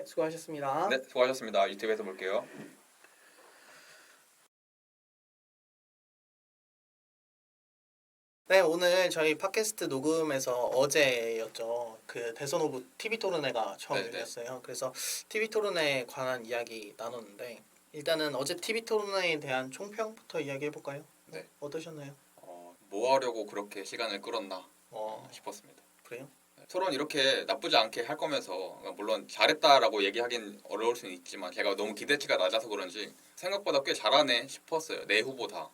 수고하셨습니다. 네, 수고하셨습니다. 유튜브에서 볼게요. 네, 오늘 저희 팟캐스트 녹음에서 어제였죠. 그 대선 후보 TV 토론회가 처음 네네. 열렸어요. 그래서 TV 토론회에 관한 이야기 나눴는데 일단은 어제 TV 토론회에 대한 총평부터 이야기해 볼까요? 네. 어떠셨나요? 뭐 하려고 그렇게 시간을 끌었나 싶었습니다. 그래요? 토론 이렇게 나쁘지 않게 할 거면서 물론 잘했다라고 얘기하긴 어려울 수는 있지만 제가 너무 기대치가 낮아서 그런지 생각보다 꽤 잘하네 싶었어요. 네 후보 다.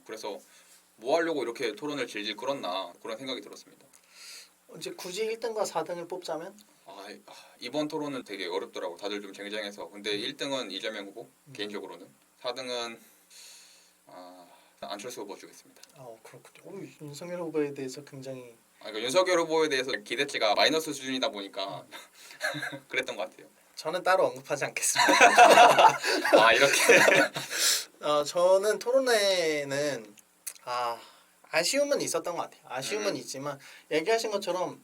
그래서 뭐 하려고 이렇게 토론을 질질 끌었나 그런 생각이 들었습니다. 이제 굳이 1등과 4등을 뽑자면 이번 토론은 되게 어렵더라고. 다들 좀 쟁쟁해서. 근데 1등은 이재명 후보 개인적으로는. 4등은 안철수 후보 주겠습니다. 그렇군요. 윤석열 후보에 대해서 굉장히 그러니까 윤석열 후보에 대해서 기대치가 마이너스 수준이다 보니까 그랬던 것 같아요. 저는 따로 언급하지 않겠습니다. 이렇게. 저는 토론회는 아쉬움은 있었던 것 같아요. 아쉬움은 있지만 얘기하신 것처럼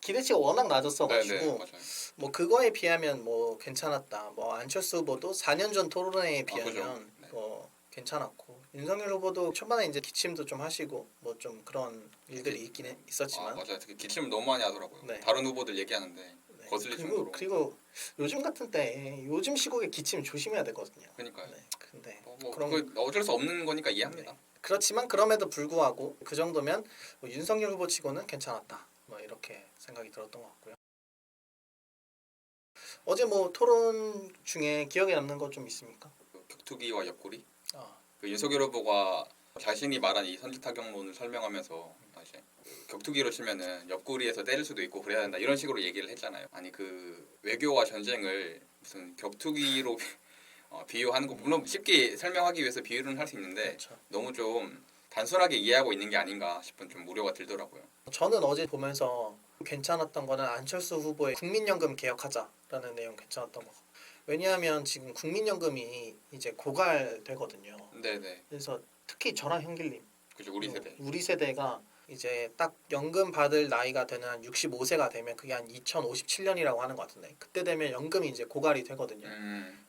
기대치가 워낙 낮았어가지고 네네, 맞아요. 뭐 그거에 비하면 뭐 괜찮았다. 뭐 안철수 후보도 4년 전 토론회에 비하면 그죠. 네. 뭐 괜찮았고 윤석열 후보도 초반에 이제 기침도 좀 하시고 뭐 좀 그런 일들이 있긴 있었지만 맞아요. 특히 기침을 너무 많이 하더라고요. 네. 다른 후보들 얘기하는데 네. 거슬릴 정도로. 그리고 요즘 같은 때 요즘 시국에 기침 조심해야 되거든요. 그러니까요. 네. 근데 그건 어쩔 수 없는 거니까 이해합니다. 네. 그렇지만 그럼에도 불구하고 그 정도면 뭐 윤석열 후보치고는 괜찮았다. 뭐 이렇게 생각이 들었던 것 같고요. 어제 뭐 토론 중에 기억에 남는 거 좀 있습니까? 격투기와 옆구리. 아, 윤석열 후보가 자신이 말한 이 선제타격론을 설명하면서 이제 격투기로 치면은 옆구리에서 때릴 수도 있고 그래야 된다 이런 식으로 얘기를 했잖아요. 아니 그 외교와 전쟁을 무슨 격투기로 비유하는 거 물론 쉽게 설명하기 위해서 비유는 할 수 있는데 그렇죠. 너무 좀 단순하게 이해하고 있는 게 아닌가 싶은 좀 우려가 들더라고요. 저는 어제 보면서 괜찮았던 거는 안철수 후보의 국민연금 개혁하자라는 내용 괜찮았던 거. 왜냐하면 지금 국민연금이 이제 고갈되거든요. 네네. 그래서 특히 저랑 형길님, 그죠, 우리 세대. 우리 세대가 이제 딱 연금 받을 나이가 되는 한 65세가 되면 그게 한 2057년이라고 하는 것 같은데 그때 되면 연금이 이제 고갈이 되거든요.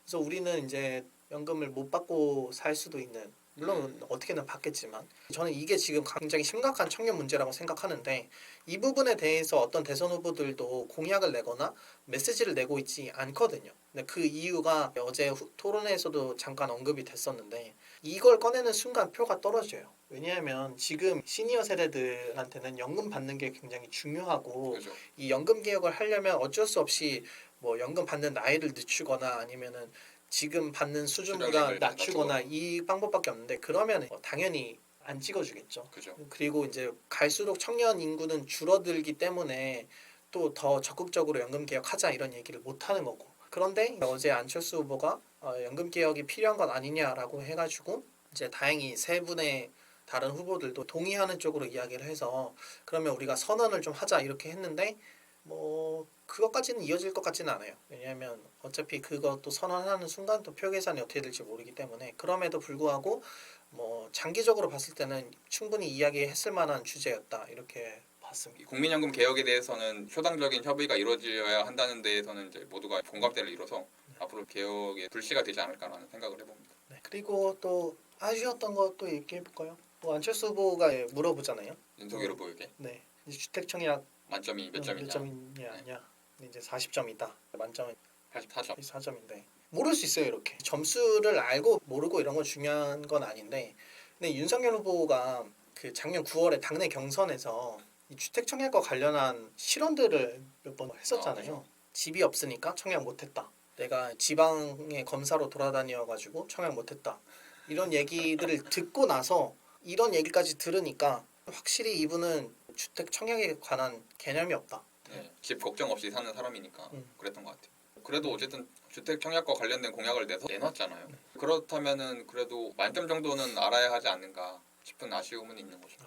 그래서 우리는 이제 연금을 못 받고 살 수도 있는 물론 어떻게든 받겠지만 저는 이게 지금 굉장히 심각한 청년 문제라고 생각하는데 이 부분에 대해서 어떤 대선 후보들도 공약을 내거나 메시지를 내고 있지 않거든요. 근데 그 이유가 어제 토론회에서도 잠깐 언급이 됐었는데 이걸 꺼내는 순간 표가 떨어져요. 왜냐하면 지금 시니어 세대들한테는 연금 받는 게 굉장히 중요하고 그죠. 이 연금 개혁을 하려면 어쩔 수 없이 뭐 연금 받는 나이를 늦추거나 아니면은 지금 받는 수준보다 수령액을 낮추거나 이 방법밖에 없는데 그러면 당연히 안 찍어주겠죠. 그죠. 그리고 이제 갈수록 청년 인구는 줄어들기 때문에 또 더 적극적으로 연금 개혁하자 이런 얘기를 못 하는 거고. 그런데 어제 안철수 후보가 연금 개혁이 필요한 건 아니냐라고 해가지고 이제 다행히 세 분의 다른 후보들도 동의하는 쪽으로 이야기를 해서 그러면 우리가 선언을 좀 하자 이렇게 했는데 뭐 그것까지는 이어질 것 같지는 않아요. 왜냐하면 어차피 그것도 선언하는 순간 또 표 계산이 어떻게 될지 모르기 때문에 그럼에도 불구하고 뭐 장기적으로 봤을 때는 충분히 이야기했을 만한 주제였다 이렇게 봤습니다. 국민연금 개혁에 대해서는 초당적인 협의가 이루어져야 한다는 데에서는 이제 모두가 공감대를 이뤄서 앞으로 개혁에 불씨가 되지 않을까라는 생각을 해봅니다. 네. 그리고 또 아쉬웠던 것도 얘기해 볼까요? 뭐 안철수 후보가 물어보잖아요. 윤석열 후보에게 네. 주택 청약 만점이 몇 점이냐? 몇 점이냐? 이제 40점이다. 만점은 84점. 4점인데 모를 수 있어요. 이렇게 점수를 알고 모르고 이런 건 중요한 건 아닌데 근데 윤석열 후보가 그 작년 9월에 당내 경선에서 이 주택 청약과 관련한 실언들을 몇 번 했었잖아요. 그렇죠. 집이 없으니까 청약 못했다. 내가 지방의 검사로 돌아다녀 가지고 청약 못했다. 이런 얘기들을 듣고 나서 이런 얘기까지 들으니까 확실히 이분은 주택 청약에 관한 개념이 없다. 네, 집 걱정 없이 사는 사람이니까 그랬던 것 같아요. 그래도 어쨌든 주택 청약과 관련된 공약을 내놨잖아요. 그렇다면은 그래도 만점 정도는 알아야 하지 않는가 싶은 아쉬움은 있는 거죠.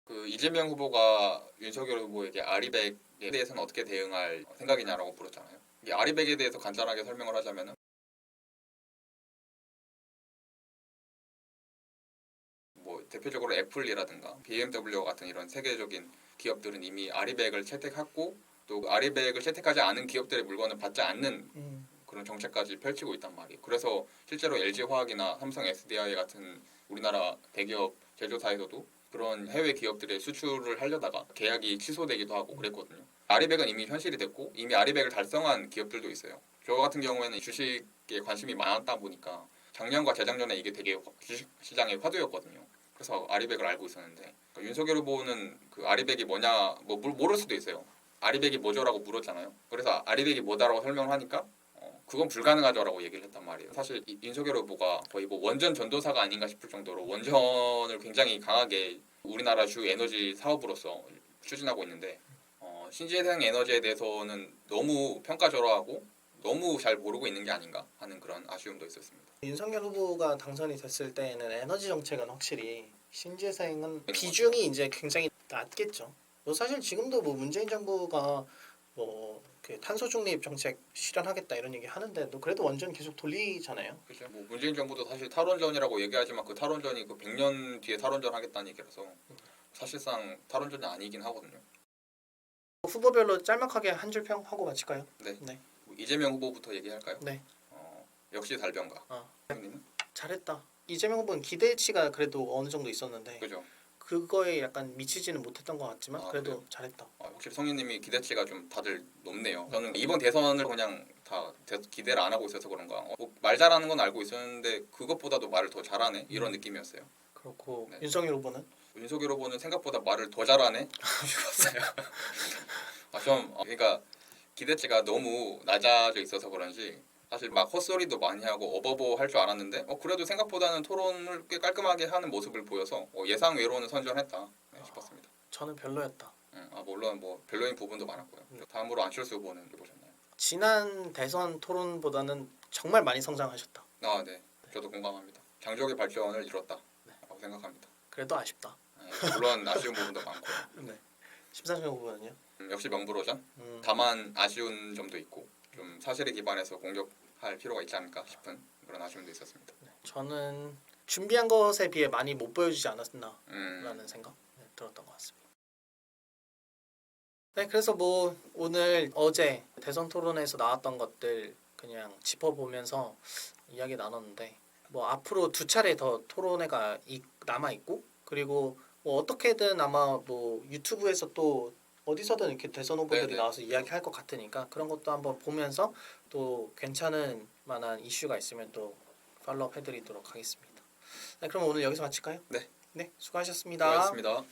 그 이재명 후보가 윤석열 후보에게 아리백에 대해서는 어떻게 대응할 생각이냐라고 물었잖아요. 이 아리백에 대해서 간단하게 설명을 하자면은 뭐 대표적으로 애플이라든가 BMW 같은 이런 세계적인 기업들은 이미 아리백을 채택했고 또 아리백을 채택하지 않은 기업들의 물건을 받지 않는 그런 정책까지 펼치고 있단 말이에요. 그래서 실제로 LG화학이나 삼성 SDI 같은 우리나라 대기업 제조사에서도 그런 해외 기업들의 수출을 하려다가 계약이 취소되기도 하고 그랬거든요. 아리백은 이미 현실이 됐고 이미 아리백을 달성한 기업들도 있어요. 저 같은 경우에는 주식에 관심이 많았다 보니까 작년과 재작년에 이게 되게 주식 시장의 화두였거든요. 그래서 아리백을 알고 있었는데 윤석열 후보는 그 아리백이 뭐냐 뭐 모를 수도 있어요. 아리백이 뭐죠라고 물었잖아요. 그래서 아리백이 뭐다라고 설명을 하니까 그건 불가능하죠라고 얘기를 했단 말이에요. 사실 윤석열 후보가 거의 뭐 원전 전도사가 아닌가 싶을 정도로 원전을 굉장히 강하게 우리나라 주 에너지 사업으로서 추진하고 있는데 신재생 에너지에 대해서는 너무 평가절하하고 너무 잘 모르고 있는 게 아닌가 하는 그런 아쉬움도 있었습니다. 윤석열 후보가 당선이 됐을 때에는 에너지 정책은 확실히 신재생은 비중이 이제 굉장히 낮겠죠. 뭐 사실 지금도 뭐 문재인 정부가 뭐 그 탄소 중립 정책 실현하겠다 이런 얘기 하는데도 그래도 원전 계속 돌리잖아요. 그렇죠. 뭐 문재인 정부도 사실 탈원전이라고 얘기하지만 그 탈원전이 그 100년 뒤에 탈원전 하겠다는 얘기라서 사실상 탈원전이 아니긴 하거든요. 후보별로 짤막하게 한 줄 평 하고 마칠까요? 네. 네. 이재명 후보부터 얘기할까요? 네. 역시 달변가. 형님은? 잘했다. 이재명 후보는 기대치가 그래도 어느 정도 있었는데 그죠. 그거에 약간 미치지는 못했던 것 같지만 그래도 그래요? 잘했다. 확실히 성현님이 기대치가 좀 다들 높네요. 저는 이번 대선을 그냥 다 기대를 안 하고 있어서 그런가. 말 잘하는 건 알고 있었는데 그것보다도 말을 더 잘하네 이런 느낌이었어요. 그렇고 네. 윤석열 후보는 윤석열 후보는 생각보다 말을 더 잘하네. 싶었어요. 그러니까 기대치가 너무 낮아져 있어서 그런지 사실 막 헛소리도 많이 하고 어버버 할 줄 알았는데 그래도 생각보다는 토론을 꽤 깔끔하게 하는 모습을 보여서 예상 외로는 선전했다 싶었습니다. 저는 별로였다. 물론 뭐 별로인 부분도 많았고요. 다음으로 안철수 후보는 보셨나요? 지난 대선 토론보다는 정말 많이 성장하셨다. 네. 저도 공감합니다. 장족의 발전을 이뤘다라고 생각합니다. 그래도 아쉽다. 물론 아쉬운 부분도 많고요. 네. 심상정 후보는요? 역시 명불허전. 다만 아쉬운 점도 있고 좀 사실에 기반해서 공격할 필요가 있지 않을까 싶은 그런 아쉬움도 있었습니다. 저는 준비한 것에 비해 많이 못 보여주지 않았나라는 생각 들었던 것 같습니다. 네, 그래서 뭐 오늘 어제 대선 토론에서 나왔던 것들 그냥 짚어보면서 이야기 나눴는데 뭐 앞으로 2차례 더 토론회가 남아 있고 그리고 뭐 어떻게든 아마 뭐 유튜브에서 또 어디서든 이렇게 대선 후보들이 네네. 나와서 이야기할 것 같으니까 그런 것도 한번 보면서 또 괜찮은 만한 이슈가 있으면 또 팔로우 해드리도록 하겠습니다. 네, 그럼 오늘 여기서 마칠까요? 네. 네, 수고하셨습니다. 수고하셨습니다.